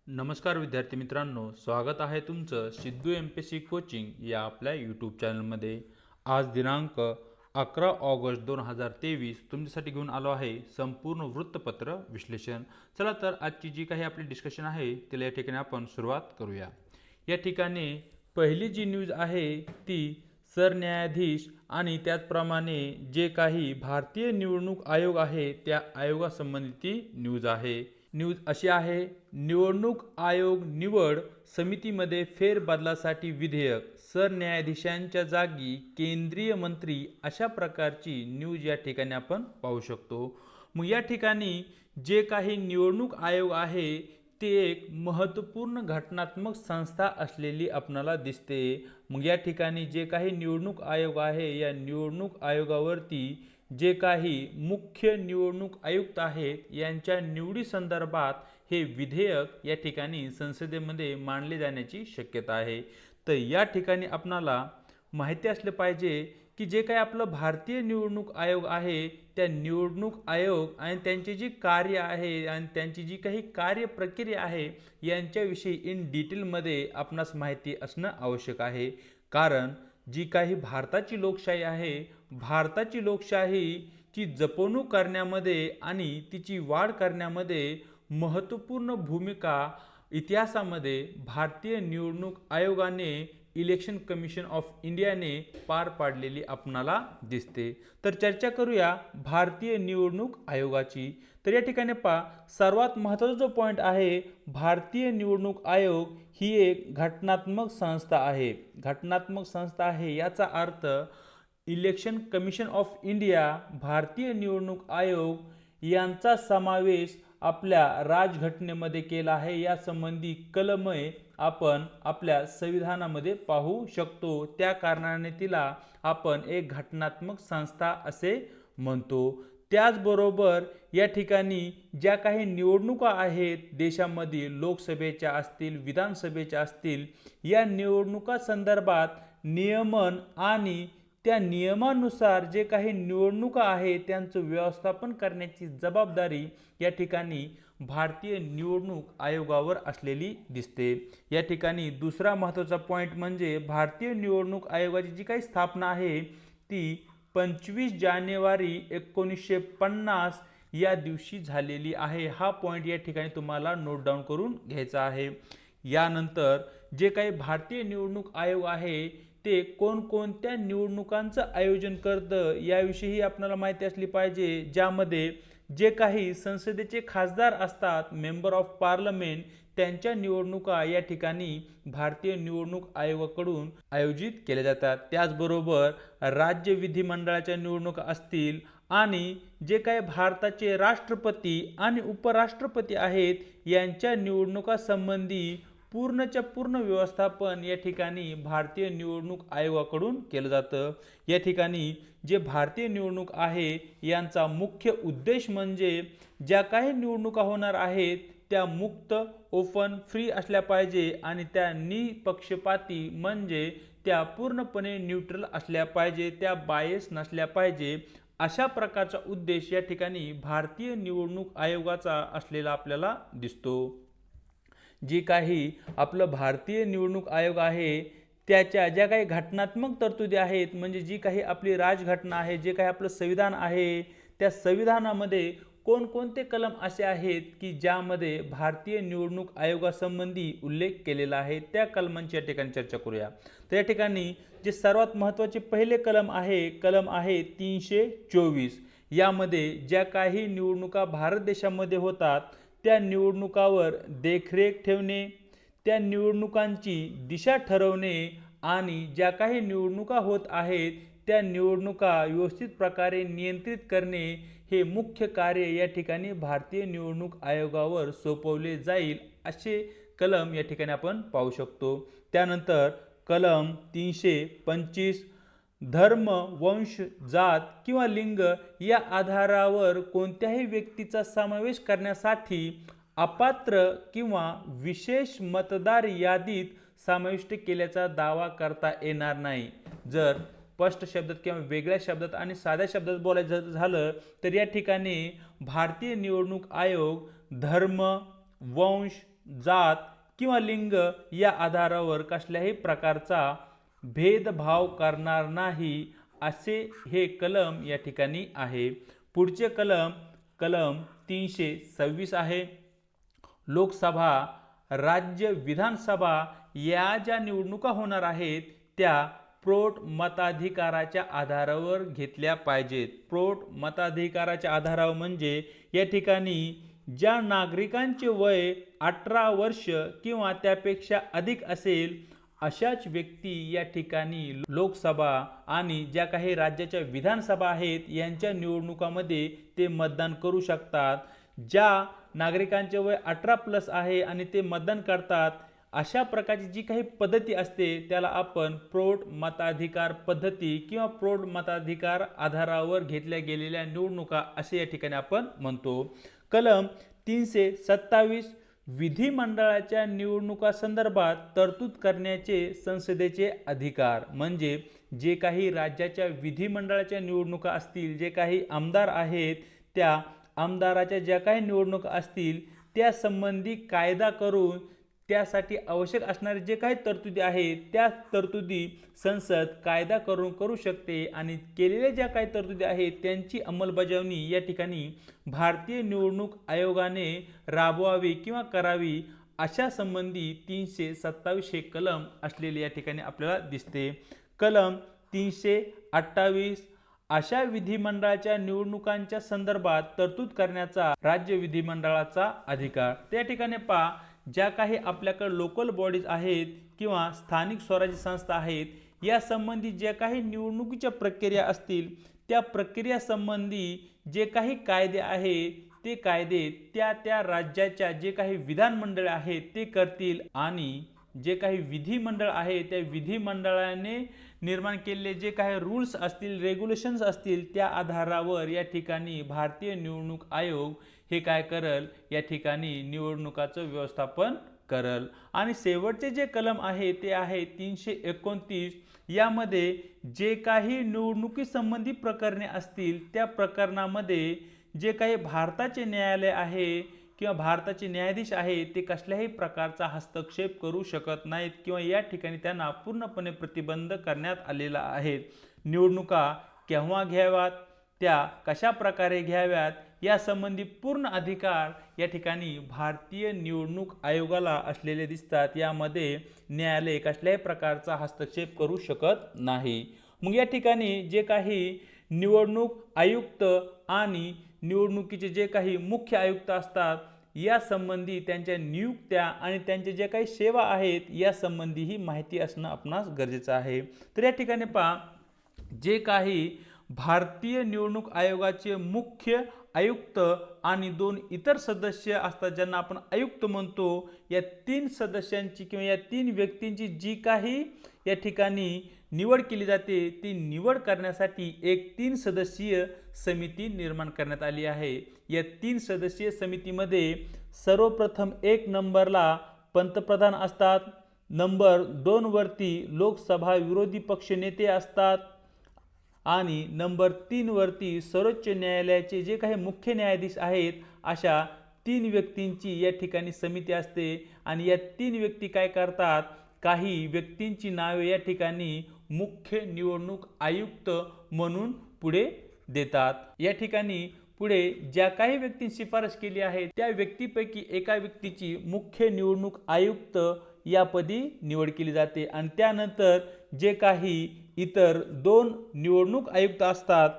नमस्कार विद्यार्थी मित्रांनो, स्वागत आहे तुमचं सिद्धू एमपीएससी कोचिंग या आपल्या यूट्यूब चॅनलमध्ये। आज दिनांक 11 ऑगस्ट 2023 तुमच्यासाठी घेऊन आलो आहे संपूर्ण वृत्तपत्र विश्लेषण। चला तर आजची जी काही आपली डिस्कशन आहे तिला या ठिकाणी आपण सुरुवात करूया। या ठिकाणी पहिली जी न्यूज आहे ती सरन्यायाधीश आणि त्याचप्रमाणे जे काही भारतीय निवडणूक आयोग आहे त्या आयोगासंबंधी न्यूज आहे। न्यूज अशी आहे, निवडणूक आयोग निवड समितीमध्ये फेरबदलासाठी विधेयक, सरन्यायाधीशांच्या जागी केंद्रीय मंत्री, अशा प्रकारची न्यूज या ठिकाणी आपण पाहू शकतो। मग या ठिकाणी जे काही निवडणूक आयोग आहे ते एक महत्त्वपूर्ण घटनात्मक संस्था असलेली आपणाला दिसते। मग या ठिकाणी जे काही निवडणूक आयोग आहे या निवडणूक आयोगावरती जे काही मुख्य निवडणूक आयुक्त आहेत यांच्या निवडी संदर्भात हे विधेयक या ठिकाणी संसदेमध्ये मांडले जाण्याची शक्यता आहे। तर या ठिकाणी आपणाला माहिती असले पाहिजे की जे काही आपलं भारतीय निवडणूक आयोग आहे त्या निवडणूक आयोग आणि त्यांचे जे कार्य आहे आणि त्यांची जी काही कार्यप्रक्रिया आहे यांच्याविषयी इन डिटेलमध्ये आपणास माहिती असणं आवश्यक आहे। कारण जी काही भारताची लोकशाही आहे, भारताची लोकशाहीची जपवणूक करण्यामध्ये आणि तिची वाढ करण्यामध्ये महत्त्वपूर्ण भूमिका इतिहासामध्ये भारतीय निवडणूक आयोगाने, इलेक्शन कमिशन ऑफ इंडियाने पार पाडलेली आपणाला दिसते। तर चर्चा करूया भारतीय निवडणूक आयोगाची। तर या ठिकाणी पहा, सर्वात महत्त्वाचा जो पॉईंट आहे, भारतीय निवडणूक आयोग ही एक घटनात्मक संस्था आहे। घटनात्मक संस्था आहे याचा अर्थ इलेक्शन कमिशन ऑफ इंडिया, भारतीय निवडणूक आयोग यांचा समावेश आपल्या राजघटनेमध्ये केला आहे। या संबंधी कलमे आपण आपल्या संविधानामध्ये पाहू शकतो, त्या कारणाने तिला आपण एक घटनात्मक संस्था असे म्हणतो। त्याचबरोबर या ठिकाणी ज्या काही निवडणुका आहेत देशामध्ये, लोकसभेच्या असतील, विधानसभेच्या असतील, या निवडणुका संदर्भात नियमन आणि त्या नियमानुसार जे काही निवडणुका आहेत त्यांचं व्यवस्थापन करण्याची जबाबदारी या ठिकाणी भारतीय निवडणूक आयोगावर असलेली दिसते। या ठिकाणी दुसरा महत्त्वाचा पॉईंट म्हणजे भारतीय निवडणूक आयोगाची जी काही स्थापना आहे ती 25 जानेवारी 1950 या दिवशी झालेली आहे। हा पॉईंट या ठिकाणी तुम्हाला नोट डाऊन करून घ्यायचा आहे। यानंतर जे काही भारतीय निवडणूक आयोग आहे ते कोणकोणत्या निवडणुकांचं आयोजन करतं याविषयी आपल्याला माहिती असली पाहिजे, ज्यामध्ये जे काही संसदेचे खासदार असतात, मेंबर ऑफ पार्लमेंट, त्यांच्या निवडणुका या ठिकाणी भारतीय निवडणूक आयोगाकडून आयोजित केल्या जातात। त्याचबरोबर राज्य विधिमंडळाच्या निवडणुका असतील आणि जे काही भारताचे राष्ट्रपती आणि उपराष्ट्रपती आहेत यांच्या निवडणुका संबंधी पूर्णच्या पूर्ण व्यवस्थापन या ठिकाणी भारतीय निवडणूक आयोगाकडून केलं जातं। या ठिकाणी जे भारतीय निवडणूक आहे यांचा मुख्य उद्देश म्हणजे ज्या काही निवडणुका होणार आहेत त्या मुक्त, ओपन, फ्री असल्या पाहिजे आणि त्या निपक्षपाती म्हणजे त्या पूर्णपणे न्यूट्रल असल्या पाहिजे, त्या बायस नसल्या पाहिजे, अशा प्रकारचा उद्देश या ठिकाणी भारतीय निवडणूक आयोगाचा असलेला आपल्याला दिसतो। जी काही आपलं भारतीय निवडणूक आयोग आहे त्याच्या ज्या काही घटनात्मक तरतुदी आहेत, म्हणजे जी काही आपली राजघटना आहे, जे काही आपलं संविधान आहे, त्या संविधानामध्ये कोणकोणते कलम असे आहेत की ज्यामध्ये भारतीय निवडणूक आयोगासंबंधी उल्लेख केलेला आहे, त्या कलमांची या ठिकाणी चर्चा करूया। तर या ठिकाणी जे सर्वात महत्त्वाचे पहिले कलम आहे 324। यामध्ये ज्या काही निवडणुका भारत देशामध्ये होतात त्या निवडणुकावर देखरेख ठेवणे, त्या निवडणुकांची दिशा ठरवणे आणि ज्या काही निवडणुका होत आहेत त्या निवडणुका व्यवस्थित प्रकारे नियंत्रित करणे हे मुख्य कार्य या ठिकाणी भारतीय निवडणूक आयोगावर सोपवले जाईल, असे कलम या ठिकाणी आपण पाहू शकतो। त्यानंतर कलम 325, धर्म, वंश, जात किंवा लिंग या आधारावर कोणत्याही व्यक्तीचा समावेश करण्यासाठी अपात्र किंवा विशेष मतदार यादीत समाविष्ट केल्याचा दावा करता येणार नाही। जर स्पष्ट शब्दात किंवा वेगळ्या शब्दात आणि साध्या शब्दात बोलायचं झालं तर या ठिकाणी भारतीय निवडणूक आयोग धर्म, वंश जात किंवा लिंग या आधारावर कसल्याही प्रकारचा भेदभाव करणार नाही असे हे कलम या ठिकाणी आहे। पुढचे कलम 326 आहे। लोकसभा, राज्य विधानसभा या ज्या निवडणुका होणार आहेत त्या पोट मताधिकाराच्या आधारावर घेतल्या पाहिजेत। पोट मताधिकाराच्या आधारावर म्हणजे या ठिकाणी ज्या नागरिकांचे वय 18 वर्ष किंवा त्यापेक्षा अधिक असेल अशाच व्यक्ती या ठिकाणी लोकसभा आणि ज्या काही राज्याच्या विधानसभा आहेत यांच्या निवडणुकामध्ये ते मतदान करू शकतात। ज्या नागरिकांचे वय 18+ आहे आणि ते मतदान करतात अशा प्रकारची जी काही पद्धती असते त्याला आपण प्रौढ मताधिकार पद्धती किंवा प्रौढ मताधिकार आधारावर घेतल्या गेलेल्या निवडणुका असे या ठिकाणी आपण म्हणतो। कलम 327 विधिमंडळाच्या निवडणुका संदर्भात तरतूद करण्याचे संसदेचे अधिकार, म्हणजे जे काही राज्याच्या विधिमंडळाच्या निवडणुका असतील, जे काही आमदार आहेत त्या आमदाराच्या ज्या काही निवडणुका असतील त्या संबंधी कायदा करून त्यासाठी आवश्यक असणारे जे काही तरतुदी आहेत त्या तरतुदी संसद कायदा करून करू शकते आणि केलेल्या ज्या काही तरतुदी आहेत त्यांची अंमलबजावणी या ठिकाणी भारतीय निवडणूक आयोगाने राबवावी किंवा करावी अशा संबंधी 327 हे कलम असलेले या ठिकाणी आपल्याला दिसते। कलम 328 अशा विधिमंडळाच्या निवडणुकांच्या संदर्भात तरतूद करण्याचा राज्य विधिमंडळाचा अधिकार। त्या ठिकाणी पहा, ज्या काही आपल्याकडे लोकल बॉडीज आहेत किंवा स्थानिक स्वराज्य संस्था आहेत या संबंधी ज्या काही निवडणुकीच्या प्रक्रिया असतील त्या प्रक्रिया संबंधी जे काही कायदे आहेत ते कायदे त्या राज्याच्या जे काही विधानमंडळ आहेत ते करतील आणि जे काही विधिमंडळ आहे त्या विधिमंडळाने निर्माण केलेले जे काही रूल्स असतील, रेग्युलेशन्स असतील त्या आधारावर या ठिकाणी भारतीय निवडणूक आयोग हे काय करल, या ठिकाणी निवडणुकाचं व्यवस्थापन करल। आणि शेवटचे जे कलम आहे ते आहे 329। यामध्ये जे काही निवडणुकी संबंधी प्रकरणे असतील त्या प्रकरणामध्ये जे काही भारताचे न्यायालय आहे किंवा भारताचे न्यायाधीश आहे ते कसल्याही प्रकारचा हस्तक्षेप करू शकत नाहीत किंवा या ठिकाणी त्यांना पूर्णपणे प्रतिबंध करण्यात आलेला आहे। निवडणुका केव्हा घ्याव्यात, त्या कशा प्रकारे घ्याव्यात या संबंधी पूर्ण अधिकार या ठिकाणी भारतीय निवडणूक आयोगाला असलेले दिसतात। यामध्ये न्यायालय कसल्याही प्रकारचा हस्तक्षेप करू शकत नाही। मग या ठिकाणी जे काही निवडणूक आयुक्त आणि निवडणुकीचे जे काही मुख्य आयुक्त असतात या संबंधी त्यांच्या नियुक्त्या आणि त्यांचे जे काही सेवा आहेत या संबंधी ही माहिती असणं आपणास गरजेचं आहे। तर या ठिकाणी पहा, जे काही भारतीय निवडणूक आयोगाचे मुख्य आयुक्त आणि 2 इतर सदस्य असतात ज्यांना आपण आयुक्त म्हणतो, या 3 सदस्यांची किंवा या 3 व्यक्तींची जी काही या ठिकाणी निवड केली जाते ती निवड करण्यासाठी एक 3 सदस्यीय समिती निर्माण करण्यात आली आहे। या 3 सदस्यीय समितीमध्ये सर्वप्रथम 1 नंबरला पंतप्रधान असतात, नंबर 2 वरती लोकसभा विरोधी पक्ष नेते असतात आणि नंबर 3 वरती सर्वोच्च न्यायालयाचे जे काही मुख्य न्यायाधीश आहेत अशा 3 व्यक्तींची या ठिकाणी समिती असते। आणि या 3 व्यक्ती काय करतात, काही व्यक्तींची नावे या ठिकाणी मुख्य निवडणूक आयुक्त म्हणून पुढे देतात। या ठिकाणी पुढे ज्या काही व्यक्तींची शिफारस केली आहे त्या व्यक्तीपैकी एका व्यक्तीची मुख्य निवडणूक आयुक्त या पदी निवड केली जाते आणि त्यानंतर जे काही इतर 2 निवडणूक आयुक्त असतात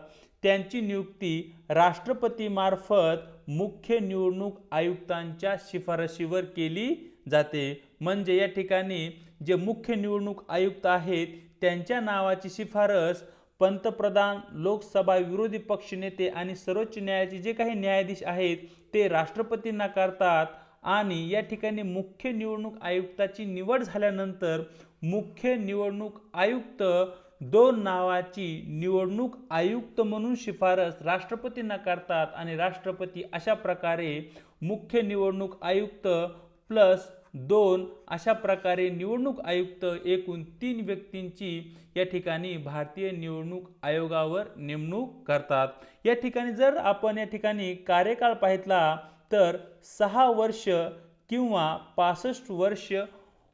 त्यांची नियुक्ती राष्ट्रपती मार्फत मुख्य निवडणूक आयुक्तांच्या शिफारशीवर केली जाते। म्हणजे या ठिकाणी जे मुख्य निवडणूक आयुक्त आहेत त्यांच्या नावाची शिफारस पंतप्रधान, लोकसभा विरोधी पक्षनेते आणि सर्वोच्च न्यायालयाचे जे काही न्यायाधीश आहेत ते राष्ट्रपतींना करतात आणि या ठिकाणी मुख्य निवडणूक आयुक्ताची निवड झाल्यानंतर मुख्य निवडणूक आयुक्त 2 नावाची निवडणूक आयुक्त म्हणून शिफारस राष्ट्रपतींना करतात आणि राष्ट्रपती अशा प्रकारे मुख्य निवडणूक आयुक्त प्लस 2 अशा प्रकारे निवडणूक आयुक्त एकूण 3 व्यक्तींची या ठिकाणी भारतीय निवडणूक आयोगावर नेमणूक करतात। या ठिकाणी जर आपण या ठिकाणी कार्यकाळ पाहितला तर 6 वर्ष किंवा 65 वर्ष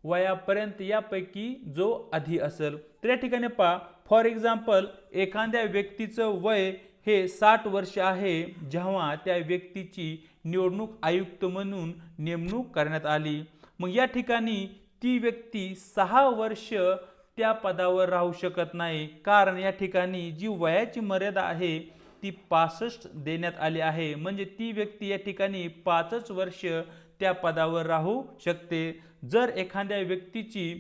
वयापर्यंत यापैकी जो आधी असेल. तर या ठिकाणी पहा, फॉर एक्झाम्पल एखाद्या व्यक्तीचं वय हे 60 वर्ष आहे जेव्हा त्या व्यक्तीची निवडणूक आयुक्त म्हणून नेमणूक करण्यात आली. मग या ठिकाणी ती व्यक्ती 6 वर्ष त्या पदावर राहू शकत नाही, कारण या ठिकाणी जी वयाची मर्यादा आहे ती 65 देण्यात आली आहे. म्हणजे ती व्यक्ती या ठिकाणी 5च वर्ष त्या पदावर राहू शकते. जर एखाद्या व्यक्तीची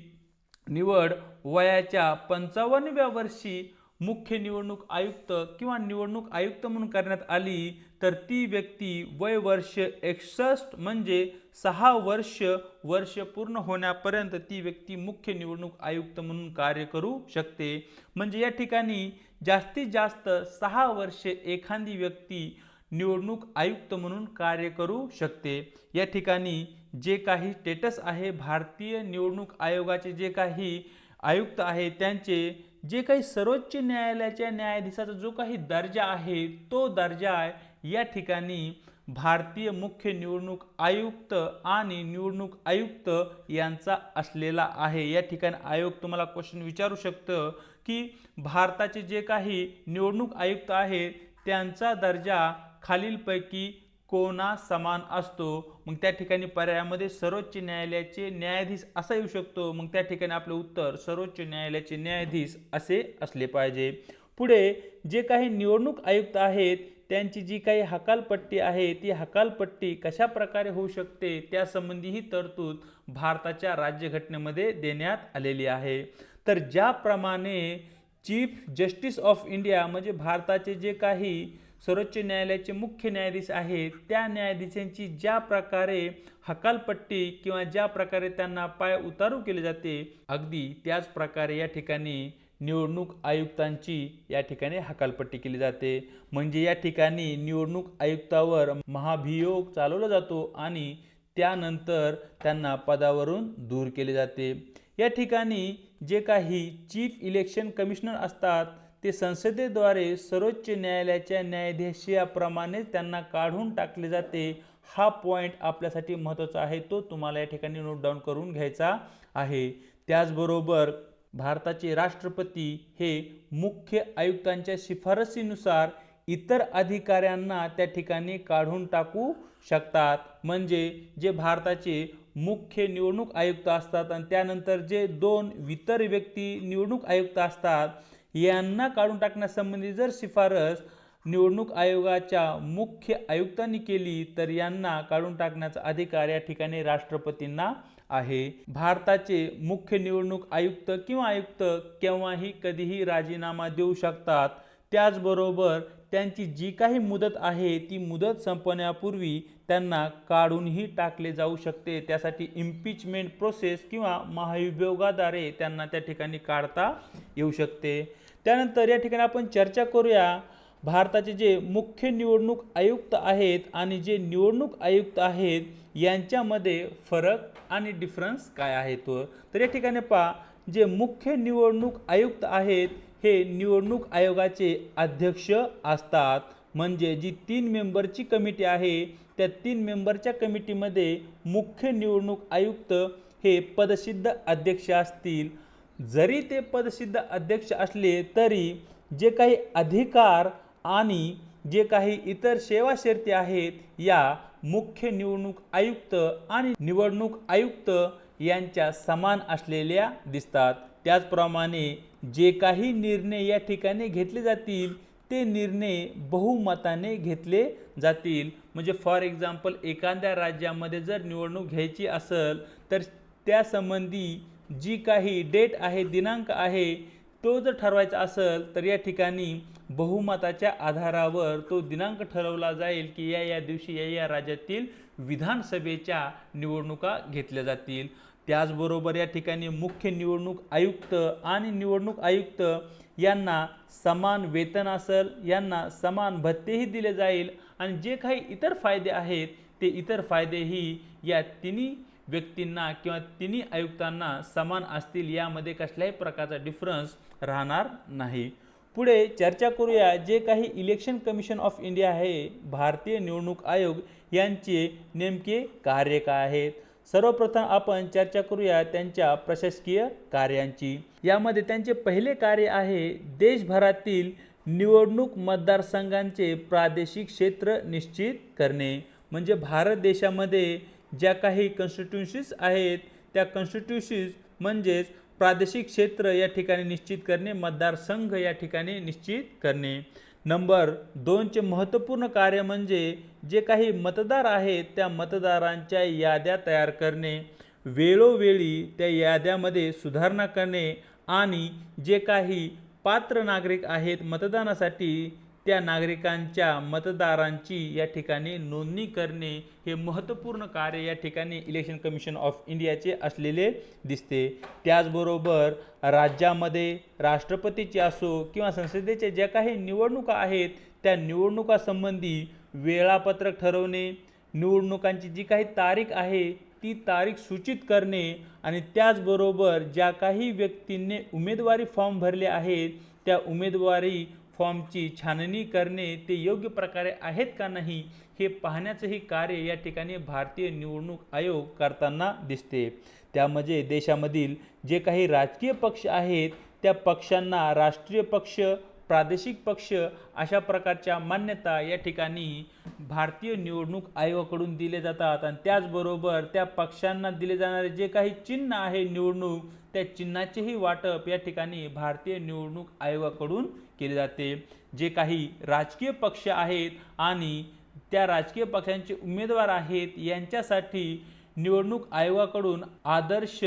निवड वयाच्या 55व्या वर्षी मुख्य निवडणूक आयुक्त किंवा निवडणूक आयुक्त म्हणून करण्यात आली, तर ती व्यक्ती वय वर्ष 61 म्हणजे 6 वर्ष पूर्ण होण्यापर्यंत ती व्यक्ती मुख्य निवडणूक आयुक्त म्हणून कार्य करू शकते. म्हणजे या ठिकाणी जास्तीत जास्त 6 वर्षे एखादी व्यक्ती निवडणूक आयुक्त म्हणून कार्य करू शकते. या ठिकाणी जे काही स्टेटस आहे भारतीय निवडणूक आयोगाचे जे काही आयुक्त आहे त्यांचे जे काही सर्वोच्च न्यायालयाच्या न्यायाधीशाचा जो काही दर्जा आहे तो दर्जा या ठिकाणी भारतीय मुख्य निवडणूक आयुक्त आणि निवडणूक आयुक्त यांचा असलेला आहे. या ठिकाणी आयोग तुम्हाला क्वेश्चन विचारू शकतं की भारताचे जे काही निवडणूक आयुक्त आहेत त्यांचा दर्जा खालीलपैकी कोणा समान असतो. मग त्या ठिकाणी पर्यायामध्ये सर्वोच्च न्यायालयाचे न्यायाधीश असा येऊ शकतो. मग त्या ठिकाणी आपलं उत्तर सर्वोच्च न्यायालयाचे न्यायाधीश असे असले पाहिजे. पुढे जे काही निवडणूक आयुक्त आहेत त्यांची जी काही हकालपट्टी आहे ती हकालपट्टी कशा प्रकारे होऊ शकते त्यासंबंधी ही तरतूद भारताच्या राज्यघटनेमध्ये देण्यात आलेली आहे. तर ज्याप्रमाणे चीफ जस्टिस ऑफ इंडिया म्हणजे भारताचे जे काही सर्वोच्च न्यायालयाचे मुख्य न्यायाधीश आहेत त्या न्यायाधीशांची ज्या प्रकारे हकालपट्टी किंवा ज्या प्रकारे त्यांना पाय उतारू केले जाते अगदी त्याच प्रकारे या ठिकाणी निवडणूक आयुक्तांची या ठिकाणी हकालपट्टी केली जाते. म्हणजे या ठिकाणी निवडणूक आयुक्तावर महाभियोग चालवला जातो आणि त्यानंतर त्यांना पदावरून दूर केले जाते. या ठिकाणी जे काही चीफ इलेक्शन कमिशनर असतात ते संसदेद्वारे सर्वोच्च न्यायालयाच्या न्यायाधीशाप्रमाणे त्यांना काढून टाकले जाते. हा पॉइंट आपल्यासाठी महत्त्वाचा आहे, तो तुम्हाला या ठिकाणी नोट डाऊन करून घ्यायचा आहे. त्याचबरोबर भारताचे राष्ट्रपती हे मुख्य आयुक्तांच्या शिफारसीनुसार इतर अधिकाऱ्यांना त्या ठिकाणी काढून टाकू शकतात. म्हणजे जे भारताचे मुख्य निवडणूक आयुक्त असतात आणि त्यानंतर जे 2 इतर व्यक्ती निवडणूक आयुक्त असतात यांना काढून टाकण्यासंबंधी जर शिफारस निवडणूक आयोगाच्या मुख्य आयुक्तांनी केली तर यांना काढून टाकण्याचा अधिकार या ठिकाणी राष्ट्रपतींना आहे. भारताचे मुख्य निवडणूक आयुक्त किंवा आयुक्त केव्हाही कधीही राजीनामा देऊ शकतात. त्याचबरोबर त्यांची जी काही मुदत आहे ती मुदत संपण्यापूर्वी त्यांना काढूनही टाकले जाऊ शकते. त्यासाठी इम्पीचमेंट प्रोसेस किंवा महाभियोगाद्वारे त्यांना त्या ठिकाणी काढता येऊ शकते. त्यानंतर या ठिकाणी आपण चर्चा करूया भारताचे जे मुख्य निवडणूक आयुक्त आहेत आणि जे निवडणूक आयुक्त आहेत यांच्यामध्ये फरक आणि डिफरन्स काय आहे तो. तर या ठिकाणी पहा, जे मुख्य निवडणूक आयुक्त आहेत हे निवडणूक आयोगाचे अध्यक्ष असतात. म्हणजे जी 3 मेंबरची कमिटी आहे त्या 3 मेंबरच्या कमिटीमध्ये मुख्य निवडणूक आयुक्त हे पदसिद्ध अध्यक्ष असतील. जरी ते पदसिद्ध अध्यक्ष असले तरी जे काही अधिकार आणि जे काही इतर सेवा शर्ती आहेत या मुख्य निवडणूक आयुक्त आणि निवडणूक आयुक्त यांच्या समान असलेल्या दिसतात. त्याचप्रमाणे जे काही निर्णय या ठिकाणी घेतले जातील ते निर्णय बहुमताने घेतले जातील. म्हणजे फॉर एक्झाम्पल एखाद्या राज्यामध्ये जर निवडणूक घ्यायची असेल तर त्यासंबंधी जी काही डेट आहे दिनांक आहे तो जर ठरवायचा असेल तर या ठिकाणी बहुमताच्या आधारावर तो दिनांक ठरवला जाईल की या दिवशी या राज्यातील विधानसभेच्या निवडणुका घेतल्या जातील. त्याचबरोबर या ठिकाणी मुख्य निवडणूक आयुक्त आणि निवडणूक आयुक्त यांना समान वेतन असेल, यांना समान भत्तेही दिले जाईल आणि जे काही इतर फायदे आहेत ते इतर फायदेही या तिन्ही व्यक्तींना किंवा तिन्ही आयुक्तांना समान असतील. यामध्ये कसल्याही प्रकारचा डिफरन्स राहणार नाही. पुढे चर्चा करूया जे काही इलेक्शन कमिशन ऑफ इंडिया आहे भारतीय निवडणूक आयोग यांचे नेमके कार्य काय आहेत. सर्वप्रथम आपण चर्चा करूया त्यांच्या प्रशासकीय कार्यांची। यामध्ये त्यांचे पहिले कार्य आहे देशभरातील निवडणूक मतदारसंघांचे प्रादेशिक क्षेत्र निश्चित करणे। म्हणजे भारत देशामध्ये ज्या काही कॉन्स्टिट्युन्सीज आहेत त्या कॉन्स्टिट्युन्सीज म्हणजेच प्रादेशिक क्षेत्र या ठिकाणी निश्चित करणे, मतदारसंघ या ठिकाणी निश्चित करणे। नंबर 2चे महत्त्वपूर्ण कार्य म्हणजे जे काही मतदार आहेत त्या मतदारांच्या याद्या तयार करणे, वेळोवेळी त्या याद्यामध्ये सुधारणा करणे आणि जे काही पात्र नागरिक आहेत मतदानासाठी त्या नागरिकांच्या मतदारांची या ठिकाणी नोंदणी करणे हे महत्त्वपूर्ण कार्य या ठिकाणी इलेक्शन कमिशन ऑफ इंडियाचे असलेले दिसते। त्याचबरोबर राज्यामध्ये राष्ट्रपतीची असो किंवा संसदेच्या ज्या काही निवडणुका आहेत त्या निवडणुकासंबंधी वेळापत्रक ठरवणे, निवडणुकांची जी काही तारीख आहे ती तारीख सूचित करणे आणि त्याचबरोबर ज्या काही व्यक्तींनी उमेदवारी फॉर्म भरले आहेत त्या उमेदवारी फॉर्मची छाननी करणे, ते योग्य प्रकारे आहेत का नाही हे पाहण्याचंही कार्य या ठिकाणी भारतीय निवडणूक आयोग करताना दिसते। त्यामध्ये देशामधील जे काही राजकीय पक्ष आहेत त्या पक्षांना राष्ट्रीय पक्ष, प्रादेशिक पक्ष अशा प्रकारच्या मान्यता या ठिकाणी भारतीय निवडणूक आयोगाकडून दिले जातात आणि त्याचबरोबर त्या पक्षांना दिले जाणारे जे काही चिन्ह आहे निवडणूक त्या चिन्हाचेही वाटप या ठिकाणी भारतीय निवडणूक आयोगाकडून केले जाते। जे काही राजकीय पक्ष आहेत आणि त्या राजकीय पक्षांचे उमेदवार आहेत यांच्यासाठी निवडणूक आयोगाकडून आदर्श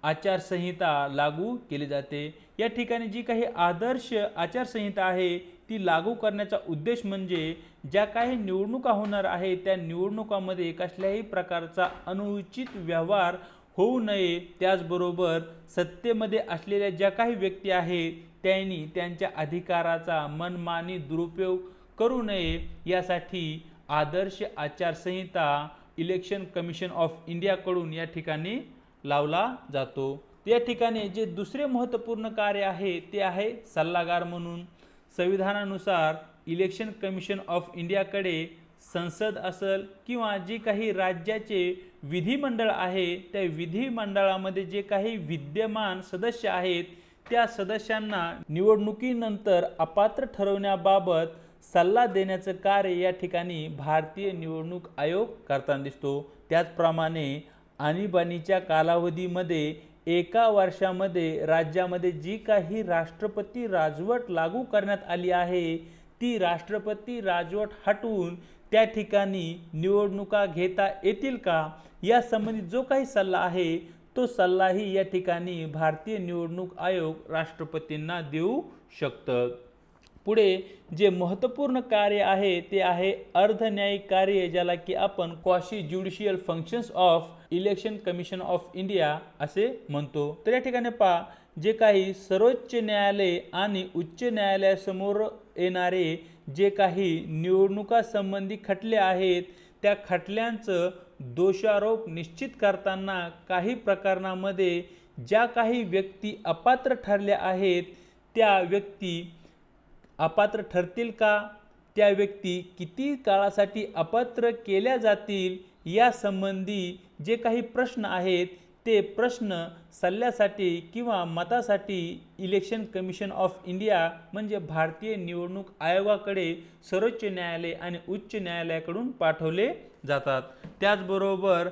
आचारसंहिता लागू केली जाते। या ठिकाणी जी काही आदर्श आचारसंहिता आहे ती लागू करण्याचा उद्देश म्हणजे ज्या काही निवडणुका होणार आहेत त्या निवडणुकामध्ये कसल्याही प्रकारचा अनुचित व्यवहार होऊ नये, त्याचबरोबर सत्तेमध्ये असलेल्या ज्या काही व्यक्ती आहेत त्यांनी त्यांच्या अधिकाराचा मनमानी दुरुपयोग करू नये यासाठी आदर्श आचारसंहिता इलेक्शन कमिशन ऑफ इंडियाकडून या ठिकाणी लावला जातो। या ठिकाणी जे दुसरे महत्त्वपूर्ण कार्य आहे ते आहे सल्लागार म्हणून। संविधानानुसार इलेक्शन कमिशन ऑफ इंडियाकडे संसद असेल किंवा जी काही राज्याचे विधिमंडळ आहे त्या विधिमंडळामध्ये जे काही विद्यमान सदस्य आहेत त्या सदस्यांना निवडणुकीनंतर अपात्र ठरवण्याबाबत सल्ला देण्याचं कार्य या ठिकाणी भारतीय निवडणूक आयोग करताना दिसतो। त्याचप्रमाणे आणीबाणीच्या कालावधीमध्ये एका वर्षामध्ये राज्यामध्ये जी काही राष्ट्रपती राजवट लागू करण्यात आली आहे ती राष्ट्रपती राजवट हटवून त्या ठिकाणी निवडणुका घेता येतील का या संबंधी जो काही सल्ला आहे तो सल्लाही या ठिकाणी भारतीय निवडणूक आयोग राष्ट्रपतींना देऊ शकतं। पुढे जे महत्त्वपूर्ण कार्य आहे ते आहे अर्धन्यायिक कार्य, ज्याला की आपण quasi judicial functions of election commission of India असे म्हणतो। तर या ठिकाणी पहा जे काही सर्वोच्च न्यायालय आणि उच्च न्यायालयासमोर येणारे जे काही निवडणुका संबंधी खटले आहेत त्या खटल्यांचं दोषारोप निश्चित करताना काही प्रकरणामध्ये ज्या काही व्यक्ती अपात्र ठरल्या आहेत त्या व्यक्ती अपात्र ठरतील का, त्या व्यक्ती किती काळासाठी अपात्र केल्या जातील या संबंधी जे काही प्रश्न आहेत ते प्रश्न सल्ल्यासाठी किंवा मतासाठी इलेक्शन कमिशन ऑफ इंडिया म्हणजे भारतीय निवडणूक आयोगाकडे सर्वोच्च न्यायालय आणि उच्च न्यायालयाकडून पाठवले जातात। त्याचबरोबर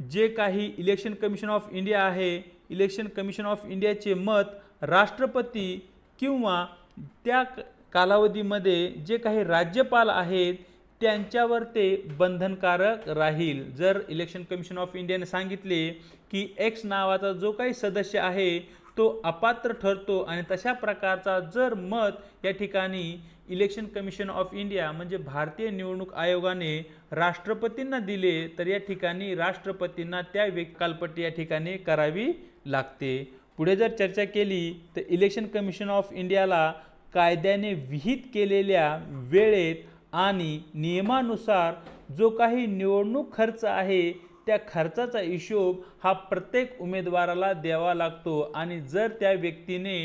जे काही इलेक्शन कमिशन ऑफ इंडिया आहे, इलेक्शन कमिशन ऑफ इंडियाचे मत राष्ट्रपती किंवा त्या कालावधीमध्ये जे काही राज्यपाल आहेत त्यांच्यावर ते बंधनकारक राहील। जर इलेक्शन कमिशन ऑफ इंडियाने सांगितले की एक्स नावाचा जो काही सदस्य आहे तो अपात्र ठरतो आणि तशा प्रकारचा जर मत या ठिकाणी इलेक्शन कमिशन ऑफ इंडिया म्हणजे भारतीय निवडणूक आयोगाने राष्ट्रपतींना दिले तर या ठिकाणी राष्ट्रपतींना त्या कालपट्टी या ठिकाणी करावी लागते। पुढे जर चर्चा केली तर इलेक्शन कमिशन ऑफ इंडियाला कायद्याने विहित केलेल्या वेळेत आणि नियमानुसार जो काही निवडणूक खर्च आहे त्या खर्चाचा हिशोब हा प्रत्येक उमेदवाराला द्यावा लागतो आणि जर त्या व्यक्तीने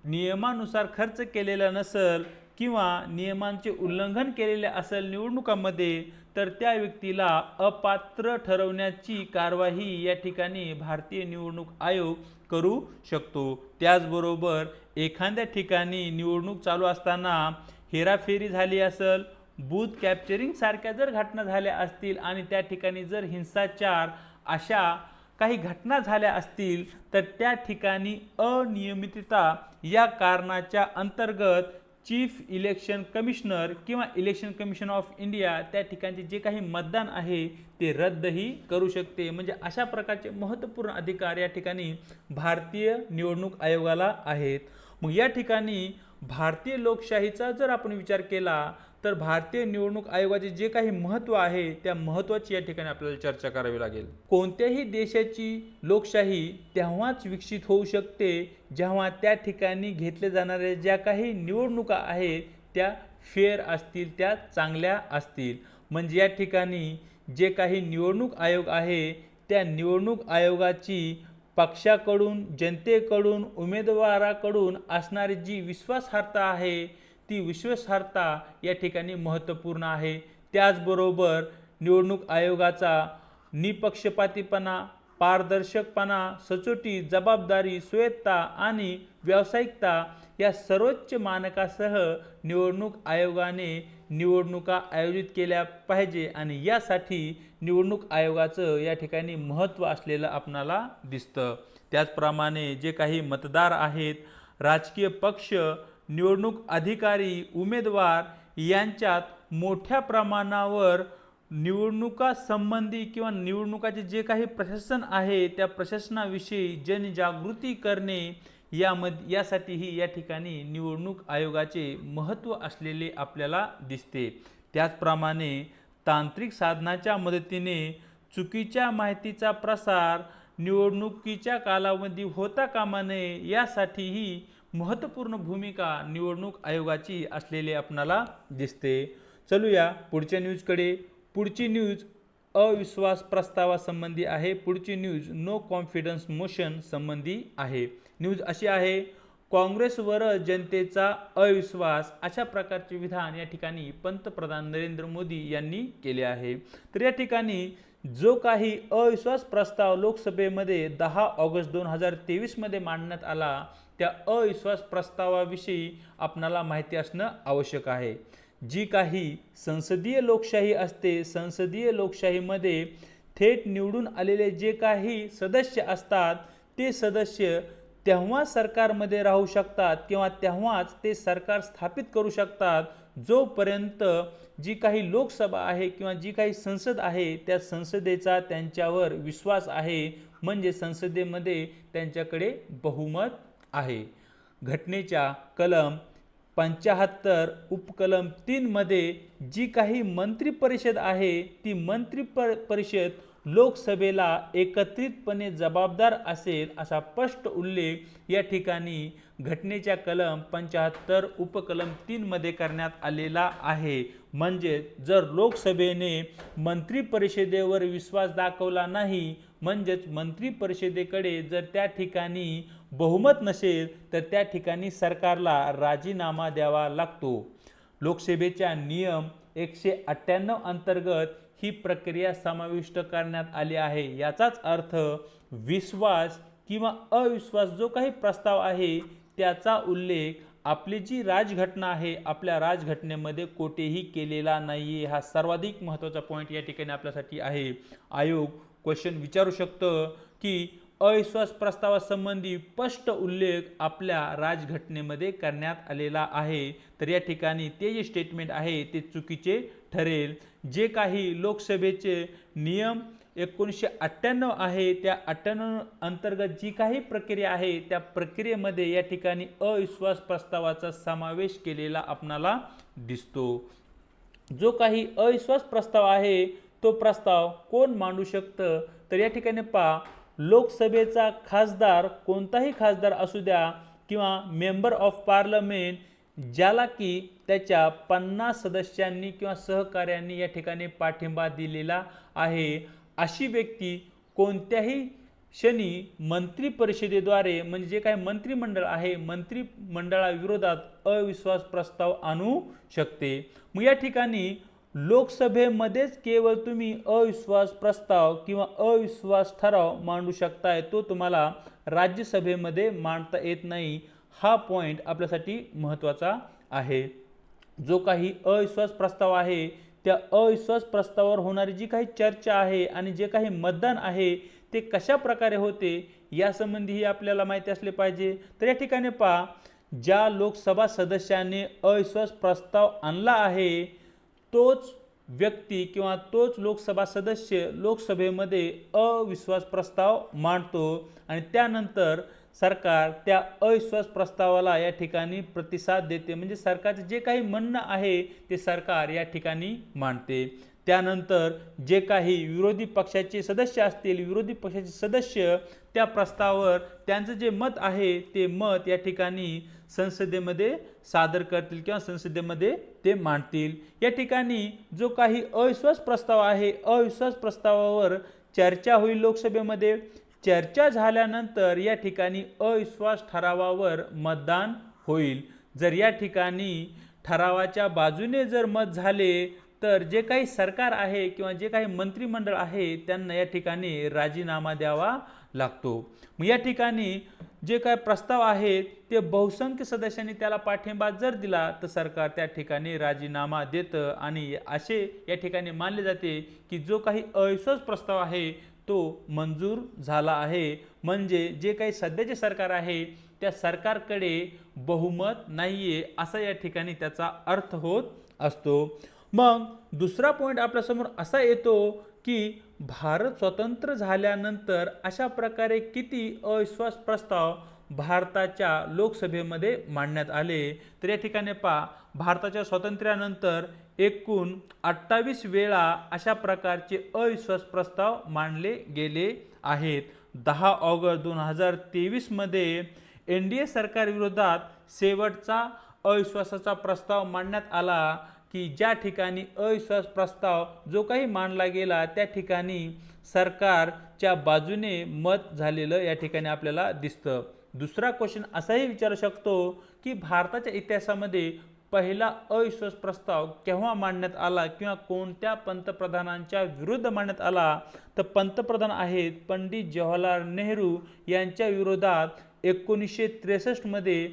नियमानुसार खर्च केलेला नसेल किंवा नियमांचे उल्लंघन केलेले असेल निवडणुकांमध्ये, तर त्या व्यक्तीला अपात्र ठरवण्याची कारवाई या ठिकाणी भारतीय निवडणूक आयोग करू शकतो। त्याचबरोबर एखाद्या ठिकाणी निवडणूक चालू असताना हेराफेरी झाली असेल, बूथ कॅप्चरिंग सारख्या जर घटना झाल्या असतील आणि त्या ठिकाणी जर हिंसाचार अशा काही घटना झाल्या असतील, तर त्या ठिकाणी अनियमितता या कारणाच्या अंतर्गत चीफ इलेक्शन कमिशनर किंवा इलेक्शन कमिशन ऑफ इंडिया त्या ठिकाणचे जे काही मतदान आहे ते रद्दही करू शकते। म्हणजे अशा प्रकारचे महत्त्वपूर्ण अधिकार या ठिकाणी भारतीय निवडणूक आयोगाला आहेत। मग या ठिकाणी भारतीय लोकशाहीचा जर आपण विचार केला, तर भारतीय निवडणूक आयोगाचे जे काही महत्त्व आहे त्या महत्त्वाची या ठिकाणी आपल्याला चर्चा करावी लागेल। कोणत्याही देशाची लोकशाही तेव्हाच विकसित होऊ शकते जेव्हा त्या ठिकाणी घेतल्या जाणाऱ्या ज्या काही निवडणुका आहेत त्या फेअर असतील, त्या चांगल्या असतील। म्हणजे या ठिकाणी जे काही निवडणूक आयोग आहे त्या निवडणूक आयोगाची पक्षाकडून, जनतेकडून, उमेदवाराकडून असणारी जी विश्वासार्हता आहे ती विश्वासार्हता या ठिकाणी महत्त्वपूर्ण आहे। त्याचबरोबर निवडणूक आयोगाचा निपक्षपातीपणा, पारदर्शकपणा, सचोटी, जबाबदारी, स्वायत्तता आणि व्यावसायिकता या सर्वोच्च मानकासह निवडणूक आयोगाने निवडणुका आयोजित केल्या पाहिजे आणि यासाठी निवडणूक आयोगाचं या ठिकाणी महत्त्व असलेलं आपणाला दिसतं। त्याचप्रमाणे जे काही मतदार आहेत, राजकीय पक्ष, निवडणूक अधिकारी, उमेदवार यांच्यात मोठ्या प्रमाणावर निवडणुका संबंधी किंवा निवडणुकाचे जे काही प्रशासन आहे त्या प्रशासनाविषयी जनजागृती करणे यासाठीही या ठिकाणी निवडणूक आयोगाचे महत्त्व असलेले आपल्याला दिसते। त्याचप्रमाणे तांत्रिक साधनाच्या मदतीने चुकीच्या माहितीचा प्रसार निवडणुकीच्या कालावधी होता कामा नये यासाठीही महत्त्वपूर्ण भूमिका निवडणूक आयोगाची असलेली आपणाला दिसते। चलूया पुढच्या न्यूजकडे। पुढची न्यूज अविश्वास प्रस्तावासंबंधी आहे। पुढची न्यूज नो कॉन्फिडन्स मोशन संबंधी आहे। न्यूज अशी आहे, काँग्रेसवर जनतेचा अविश्वास अशा प्रकारचे विधान या ठिकाणी पंतप्रधान नरेंद्र मोदी यांनी केले आहे। तर या ठिकाणी जो काही अविश्वास प्रस्ताव लोकसभेमध्ये 10 ऑगस्ट 2023 मध्ये मांडण्यात आला त्या अविश्वास प्रस्तावाविषयी आपणाला माहिती असणं आवश्यक आहे। जी काही संसदीय लोकशाही असते, संसदीय लोकशाहीमध्ये थेट निवडून आलेले जे काही सदस्य असतात ते सदस्य तेव्हा सरकारमध्ये राहू शकतात किंवा तेव्हाच ते सरकार स्थापित करू शकतात जोपर्यंत जी काही लोकसभा आहे किंवा जी काही संसद आहे त्या संसदेचा त्यांच्यावर विश्वास आहे, म्हणजे संसदेमध्ये त्यांच्याकडे बहुमत आहे। घटनेच्या कलम 75 उपकलम 3 मध्ये जी काही मंत्री परिषद आहे ती मंत्री परिषद लोकसभेला एकत्रितपणे जबाबदार असेल असा स्पष्ट उल्लेख या ठिकाणी घटनेच्या कलम 75 उपकलम 3 मध्ये करण्यात आलेला आहे। म्हणजे जर लोकसभेने मंत्री परिषदेवर विश्वास दाखवला नाही, म्हणजेच मंत्री परिषदेकडे जर त्या ठिकाणी बहुमत नसेल तर त्या ठिकाणी सरकारला राजीनामा द्यावा लागतो। लोकसभेच्या नियम 198 अंतर्गत ही प्रक्रिया समाविष्ट करण्यात आली आहे। याचाच अर्थ विश्वास किंवा अविश्वास जो काही प्रस्ताव आहे त्याचा उल्लेख आपली जी राजघटना आहे आपल्या राजघटनेमध्ये कोठेही केलेला नाहीये। हा सर्वाधिक महत्त्वाचा पॉईंट या ठिकाणी आपल्यासाठी आहे। आयोग क्वेश्चन विचारू शकतं की अविश्वास प्रस्तावासंबंधी स्पष्ट उल्लेख आपल्या राजघटनेमध्ये करण्यात आलेला आहे, तर या ठिकाणी ते जे स्टेटमेंट आहे ते चुकीचे ठरेल। जे काही लोकसभेचे नियम 1998 आहे त्या 98 अंतर्गत जी काही प्रक्रिया आहे त्या प्रक्रियेमध्ये या ठिकाणी अविश्वास प्रस्तावाचा समावेश केलेला आपणाला दिसतो। जो काही अविश्वास प्रस्ताव आहे तो प्रस्ताव कोण मांडू शकतं, तर या ठिकाणी पहा, लोकसभेचा खासदार कोणताही खासदार असू द्या किंवा मेंबर ऑफ पार्लमेंट ज्याला की त्याच्या 50 सदस्यांनी किंवा सहकार्यांनी या ठिकाणी पाठिंबा दिलेला आहे, अशी व्यक्ती कोणत्याही शनी मंत्री परिषदेद्वारे म्हणजे जे काही मंत्रिमंडळ आहे मंत्रिमंडळाविरोधात अविश्वास प्रस्ताव आणू शकते। मग या ठिकाणी लोकसभेमध्येच केवळ तुम्ही अविश्वास प्रस्ताव किंवा अविश्वास ठराव मांडू शकताय, तो तुम्हाला राज्यसभेमध्ये मांडता येत नाही। हा पॉइंट आपल्यासाठी महत्त्वाचा आहे। जो काही अविश्वास प्रस्ताव आहे त्या अविश्वास प्रस्तावावर होणारी जी काही चर्चा आहे आणि जे काही मतदान आहे ते कशा प्रकारे होते यासंबंधीही आपल्याला माहिती असले पाहिजे। तर या ठिकाणी पहा, ज्या लोकसभा सदस्याने अविश्वास प्रस्ताव आणला आहे तोच व्यक्ती किंवा तोच लोकसभा सदस्य लोकसभेमध्ये अविश्वास प्रस्ताव मांडतो आणि त्यानंतर सरकार त्या अविश्वास प्रस्तावाला या ठिकाणी प्रतिसाद देते, म्हणजे सरकारचे जे काही म्हणणं आहे ते सरकार या ठिकाणी मांडते। त्यानंतर जे काही विरोधी पक्षाचे सदस्य असतील, विरोधी पक्षाचे सदस्य त्या प्रस्तावावर त्यांचं जे मत आहे ते मत या ठिकाणी संसदेमध्ये सादर करतील किंवा संसदेमध्ये ते मांडतील। या ठिकाणी जो काही अविश्वास प्रस्ताव आहे, अविश्वास प्रस्तावावर चर्चा होईल लोकसभेमध्ये। चर्चा झाल्यानंतर या ठिकाणी अविश्वास ठरावावर मतदान होईल। जर या ठिकाणी ठरावाच्या बाजूने जर मत झाले तर जे काही सरकार आहे किंवा जे काही मंत्रिमंडळ आहे त्यांना या ठिकाणी राजीनामा द्यावा लागतो। मग या ठिकाणी जे काही प्रस्ताव आहे ते बहुसंख्य सदस्यांनी त्याला पाठिंबा जर दिला तर सरकार त्या ठिकाणी राजीनामा देतं आणि असे या ठिकाणी मानले जाते की जो काही अविश्वास प्रस्ताव आहे तो मंजूर झाला आहे। म्हणजे जे काही सध्याचे सरकार आहे त्या सरकारकडे बहुमत नाहीये असा या ठिकाणी त्याचा अर्थ होत असतो। मग दुसरा पॉइंट आपल्यासमोर असा येतो की भारत स्वतंत्र झाल्यानंतर अशा प्रकारे किती अविश्वास प्रस्ताव भारताच्या लोकसभेमध्ये मांडण्यात आले। तर या ठिकाणी पहा, भारताच्या स्वातंत्र्यानंतर एकूण 28 वेळा अशा प्रकारचे अविश्वास प्रस्ताव मांडले गेले आहेत। 10 ऑगस्ट 2023 मध्ये NDA सरकारविरोधात शेवटचा अविश्वासाचा प्रस्ताव मांडण्यात आला की ज्या ठिकाणी अविश्वास प्रस्ताव जो काही मांडला गेला त्या ठिकाणी सरकारच्या बाजूने मत झालेलं या ठिकाणी आपल्याला दिसतं। दुसरा क्वेश्चन असाही विचारू शकतो की भारताच्या इतिहासामध्ये पहिला अविश्वास प्रस्ताव केव्हा मांडण्यात आला किंवा कोणत्या पंतप्रधानांच्या विरुद्ध मांडण्यात आला, तर पंतप्रधान आहेत पंडित जवाहरलाल नेहरू यांच्या विरोधात 1963 मध्ये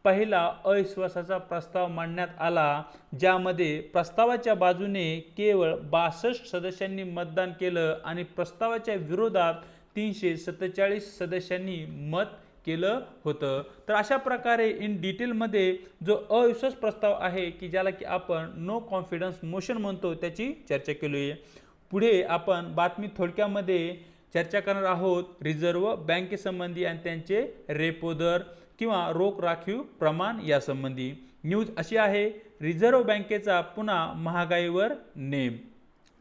पहिला अविश्वासाचा प्रस्ताव मांडण्यात आला, ज्यामध्ये प्रस्तावाच्या बाजूने केवळ 62 सदस्यांनी मतदान केलं आणि प्रस्तावाच्या विरोधात 347 सदस्यांनी मत केलं होतं। तर अशा प्रकारे इन डिटेलमध्ये जो अविश्वास प्रस्ताव आहे की ज्याला की आपण नो कॉन्फिडन्स मोशन म्हणतो त्याची चर्चा केली आहे। पुढे आपण बातमी थोडक्यामध्ये चर्चा करणार आहोत रिझर्व्ह बँकेसंबंधी आणि त्यांचे रेपो दर किंवा रोख राखीव प्रमाण यासंबंधी। न्यूज अशी आहे, रिझर्व्ह बँकेचा पुन्हा महागाईवर नेम।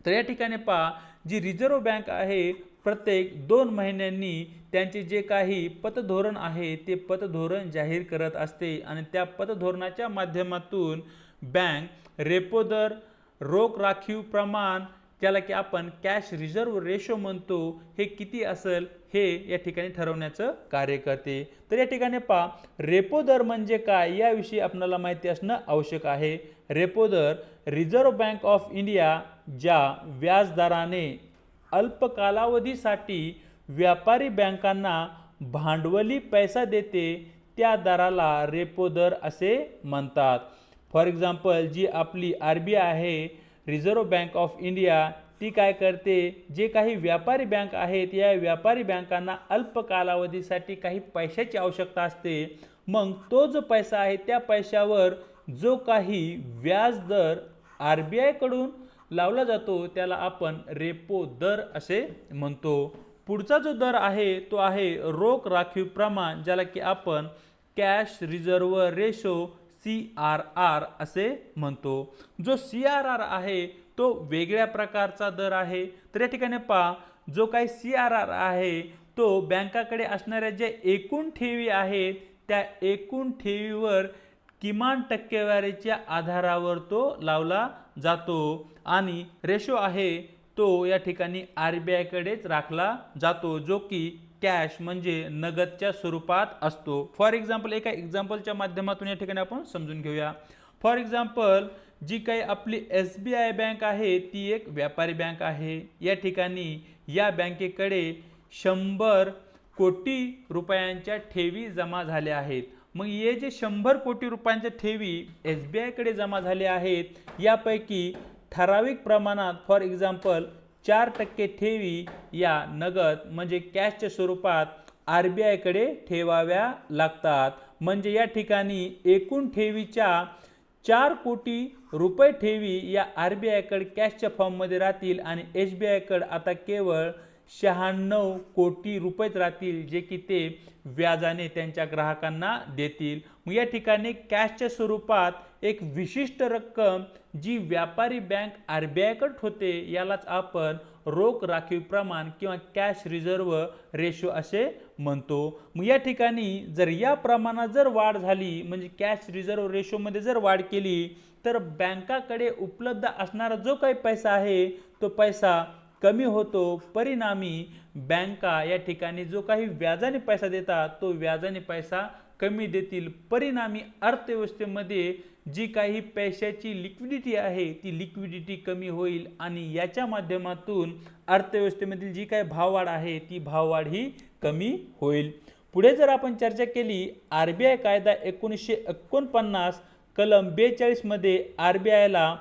तर या ठिकाणी पहा, जी रिझर्व्ह बँक आहे प्रत्येक 2 महिन्यांनी त्यांचे जे काही पतधोरण आहे ते पतधोरण जाहीर करत असते आणि त्या पतधोरणाच्या माध्यमातून बँक रेपो दर, रोख राखीव प्रमाण ज्याला की आपण कॅश रिझर्व्ह रेशो म्हणतो हे किती असेल हे या ठिकाणी ठरवण्याचं कार्य करते। तर या ठिकाणी पहा, रेपो दर म्हणजे काय याविषयी आपल्याला माहिती असणं आवश्यक आहे। रेपो दर रिझर्व्ह बँक ऑफ इंडिया ज्या व्याजदराने अल्प कालावधीसाठी व्यापारी बँकांना भांडवली पैसा देते त्या दराला रेपो दर असे म्हणतात। फॉर एक्झाम्पल जी आपली RBI आहे रिझर्व्ह बँक ऑफ इंडिया ती काय करते, जे काही व्यापारी बँक आहेत या व्यापारी बँकांना अल्प कालावधीसाठी काही पैशाची आवश्यकता असते, मग तो जो पैसा आहे त्या पैशावर जो काही व्याज दर RBI कडून लावला जातो त्याला आपण रेपो दर असे म्हणतो। पुढचा जो दर आहे तो आहे रोख राखीव प्रमाण ज्याला की आपण कॅश रिझर्व्ह रेशो CRR असे म्हणतो। जो CRR आहे तो वेगळ्या प्रकारचा दर आहे। तर या ठिकाणी पहा, जो काही CRR आहे तो बँकाकडे असणाऱ्या ज्या एकूण ठेवी आहेत त्या एकूण ठेवीवर किमान टक्केवारीच्या आधारावर तो लावला जातो आणि रेशो आहे तो या ठिकाणी RBI कडेच राखला जातो, जो की कॅश म्हणजे नगदच्या स्वरूपात असतो। फॉर एक्झाम्पल एका एक्झाम्पलच्या माध्यमातून या ठिकाणी आपण समजून घेऊया। फॉर एक्झाम्पल जी काही आपली SBI बँक आहे ती एक व्यापारी बँक आहे। या ठिकाणी या बँकेकडे 100 कोटी रुपयांच्या ठेवी जमा झाल्या आहेत। मग हे जे 100 कोटी रुपयांच्या ठेवी SBI कडे जमा झाले आहेत यापैकी ठराविक प्रमाणात फॉर एक्झाम्पल 4% ठेवी या नगद म्हणजे कॅशच्या स्वरूपात RBI कडे ठेवाव्या लागतात। म्हणजे या ठिकाणी एकूण ठेवीच्या 4 कोटी रुपये ठेवी या RBI कडे कॅशच्या फॉर्ममध्ये राहतील आणि SBI कडे आता केवळ 96 कोटी रुपयेच राहतील, जे की ते व्याजाने त्यांच्या ग्राहकांना देतील। मग या ठिकाणी कॅशच्या स्वरूपात एक विशिष्ट रक्कम जी व्यापारी बँक RBI कडे होते यालाच आपण रोख राखीव प्रमाण किंवा कॅश रिझर्व्ह रेशो असे म्हणतो। मग या ठिकाणी जर या प्रमाणात जर वाढ झाली म्हणजे कॅश रिझर्व्ह रेशो मध्ये जर वाढ केली तर बँकाकडे उपलब्ध असणारा जो काही पैसा आहे तो पैसा कमी होतो। परिणामी बँका या ठिकाणी जो काही व्याजाने पैसा देतात तो व्याजाने पैसा कमी देतील। परिणामी अर्थव्यवस्थेमध्ये जी काही पैशाची लिक्विडिटी आहे ती लिक्विडिटी कमी होईल आणि याच्या माध्यमातून अर्थव्यवस्थेमधील जी काही भाववाढ आहे ती भाववाढ ही कमी होईल। पुढे जर आपण चर्चा केली RBI कायदा 1949 कलम 42 मध्ये RBI ला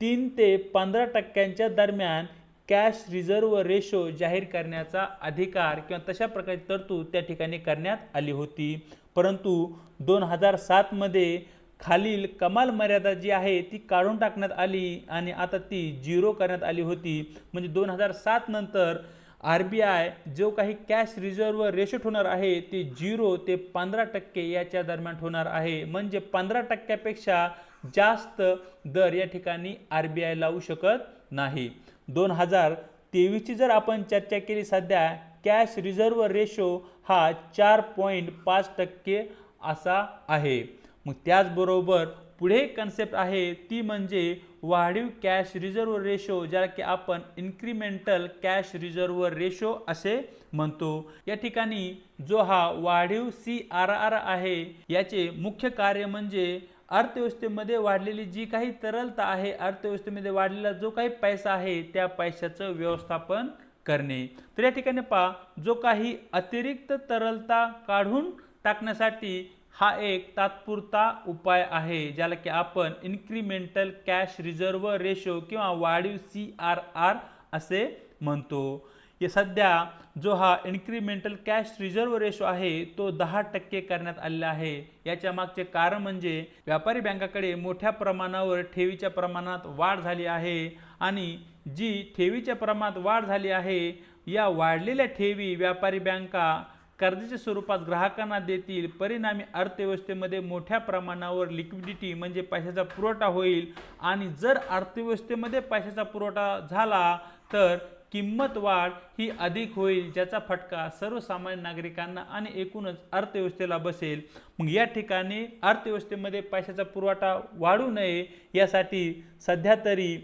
3 ते 15% दरम्यान कॅश रिझर्व्ह रेशो जाहीर करण्याचा अधिकार किंवा तशा प्रकारची तरतूद त्या ठिकाणी करण्यात आली होती। परंतु 2007 मध्ये खालील कमाल मर्यादा जी आहे ती काढून टाकण्यात आली आणि आता ती 0 करण्यात आली होती। म्हणजे 2007 नंतर RBI जो काही कॅश रिझर्व्ह रेशो होणार आहे ते 0 ते 15% याच्या दरम्यान होणार आहे। म्हणजे 15% पेक्षा जास्त दर या ठिकाणी RBI लावू शकत नाही। 2023 ची जर आपण चर्चा केली सध्या कॅश रिझर्व्ह रेशो हा 4.5% असा आहे। मग त्याचबरोबर पुढे कन्सेप्ट आहे ती म्हणजे वाढीव कॅश रिझर्व्ह रेशो ज्याला की आपण इन्क्रीमेंटल कॅश रिझर्व्ह रेशो असे म्हणतो। या ठिकाणी जो हा वाढीव CRR आहे याचे मुख्य कार्य म्हणजे अर्थव्यवस्थेमध्ये वाढलेली जी काही तरलता आहे अर्थव्यवस्थेमध्ये वाढलेला जो काही पैसा आहे त्या पैशाचं व्यवस्थापन करणे। तर या ठिकाणी पहा जो काही अतिरिक्त तरलता काढून टाकण्यासाठी हा एक तात्पुरता उपाय आहे ज्याला की आपण इन्क्रीमेंटल कॅश रिझर्व्ह रेशो किंवा वाढीव CRR असे म्हणतो। हे सध्या जो हा इन्क्रीमेंटल कॅश रिझर्व्ह रेशो आहे तो 10% करण्यात आलेला आहे। याच्या मागचे कारण म्हणजे व्यापारी बँकाकडे मोठ्या प्रमाणावर ठेवीच्या प्रमाणात वाढ झाली आहे आणि जी ठेवीच्या प्रमाणात वाढ झाली आहे या वाढलेल्या ठेवी व्यापारी बँका कर्जाच्या स्वरूपात ग्राहकांना देतील। परिणामी अर्थव्यवस्थेमध्ये मोठ्या प्रमाणावर लिक्विडिटी म्हणजे पैशाचा पुरवठा होईल आणि जर अर्थव्यवस्थेमध्ये पैशाचा पुरवठा झाला तर किंमत वाढ ही अधिक होईल ज्याचा फटका सर्वसामान्य नागरिकांना आणि एकूणच अर्थव्यवस्थेला बसेल। मग या ठिकाणी अर्थव्यवस्थेमध्ये पैशाचा पुरवठा वाढू नये यासाठी सध्या तरी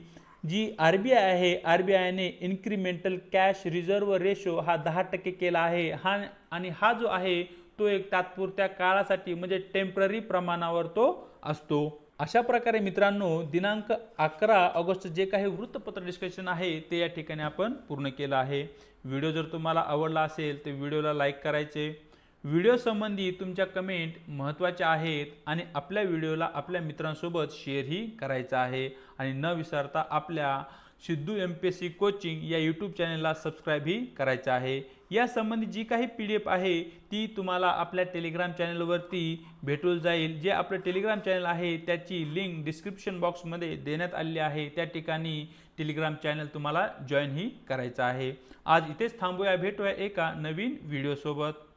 जी RBI आहे RBI ने इन्क्रीमेंटल कॅश रिझर्व्ह रेशो हा 10% केला आहे। हा जो आहे तो एक तात्पुरत्या काळासाठी म्हणजे टेम्पररी प्रमाणावर तो असतो। अशा प्रकारे मित्रांनो दिनांक 11 ऑगस्ट जे काही वृत्तपत्र डिस्कशन आहे ते या ठिकाणी आपण पूर्ण केलं आहे। व्हिडिओ जर तुम्हाला आवडला असेल तर व्हिडिओला लाईक करायचे। व्हिडिओ संबंधी तुमच्या कमेंट महत्त्वाच्या आहेत आणि आपल्या व्हिडिओला आपल्या मित्रांसोबत शेअरही करायचा आहे आणि न विसरता आपल्या सिद्धू MPSC कोचिंग या यूट्यूब चॅनलला सबस्क्राईबही करायचं आहे। या संबंधी जी काही PDF आहे ती तुम्हाला आपल्या टेलिग्राम चॅनलवरती भेटून जाईल। जे आपलं टेलिग्राम चॅनल आहे त्याची लिंक डिस्क्रिप्शन बॉक्समध्ये देण्यात आलेली आहे। त्या ठिकाणी टेलिग्राम चॅनल तुम्हाला जॉईन ही करायचं आहे। आज इथेच थांबूया, भेटूया एका नवीन व्हिडिओ सोबत।